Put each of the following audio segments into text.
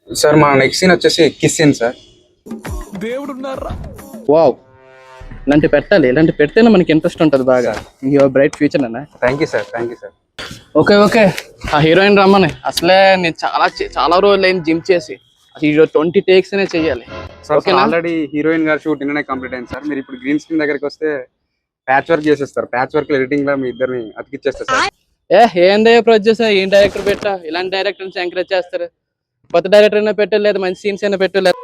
Sir మా next scene వచ్చేసి kiss scene sir. Wow, ఇలాంటి పెట్టాలి, ఇలాంటి పెడితేనే మనకి ఇంట్రెస్ట్ ఉంటుంది బాగా. యువర్ బ్రైట్ ఫ్యూచర్ అన్న. Thank you sir, thank you sir. Okay okay, ఆ హీరోయిన్ రమ్మని. అసలే నేను చాలా రోజులు అయింది జిమ్ చేసి. అసలు 20 takes అనే చెయ్యాలి. సార్ ఓకేనా? ఆల్రెడీ హీరోయిన్ గారు షూట్ నిన్ననే కంప్లీట్ అయింది సార్. మీరు ఇప్పుడు గ్రీన్ స్క్రీన్ దగ్గరికి వస్తే ప్యాచ్ వర్క్ చేసేస్తారు. ప్యాచ్ వర్క్ ఎడిటింగ్ లో మీ ఇద్దరిని అతికిచ్చేస్తారు సార్. ఏందే ప్రొడ్యూస్, ఏం డైరెక్టర్ పెట్టా? ఇలాంటి డైరెక్టర్స్ ఎంకరేజ్ చేస్తారు. కొత్త డైరెక్టర్ అయినా పెట్టలేదు, లేదా మంచి సీన్స్ అయినా పెట్టలేదు.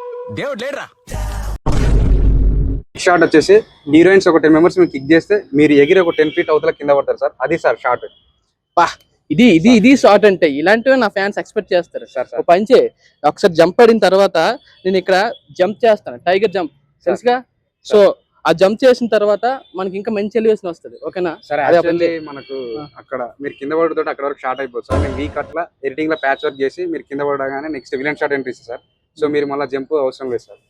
షార్ట్ వచ్చేసి హీరోయిన్స్ ఒక 10 members మీరు కిక్ చేస్తే మీరు ఎగిరి ఒక 10 feet అవతల కింద పడతారు సార్. అది సార్ షార్ట్. పా, ఇది షార్ట్ అంటే. ఇలాంటివి నా ఫ్యాన్స్ ఎక్స్పెక్ట్ చేస్తారు. సార్ ఒక పంచే ఒకసారి జంప్ పడిన తర్వాత నేను ఇక్కడ జంప్ చేస్తాను, టైగర్ జంప్ తెలుసుగా. సో ఆ జంప్ చేసిన తర్వాత మనకి ఇంకా మంచి ఎలివేషన్ వస్తుంది. ఓకేనా? సరే, అదే యాక్చువల్లీ మనకు అక్కడ మీరు కింద పడుతుంటే అక్కడ వరకు షార్ట్ అయిపోతుంది సార్. మేము వీక్ అట్లా ఎడిటింగ్ లో ప్యాచ్ వర్క్ చేసి మీరు కింద పడగానే next villain shot entry sir. So మీరు మళ్ళీ జంప్ అవసరం లేదు సార్.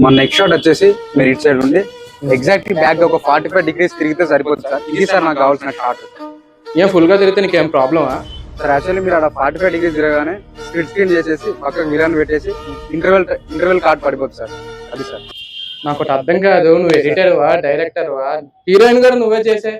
మన నెక్స్ట్ షాట్ వచ్చేసి మీరు ఇటు సైడ్ ఉండి ఎగ్జాక్ట్లీ బ్యాక్ ఒక 45 degrees తిరిగితే సరిపోతుంది సార్. ఇది సార్ నాకు కావాల్సిన షాట్. ఏం ఫుల్ గా తిరిగితే నీకేం ప్రాబ్లమా? సార్ యాక్చువల్లీ మీరు అక్కడ 45 degrees తిరగానే స్ప్లిట్ స్క్రీన్ చేసేసి పక్కకు విలన్ పెట్టేసి ఇంటర్వెల్ కార్డ్ పడిపోతుంది సార్. అది సార్. నాకు ఒకటి అర్థం కాదు, నువ్వు ఎడిటర్ వా, డైరెక్టర్ వా, హీరోయిన్ కూడా నువ్వే చేసే.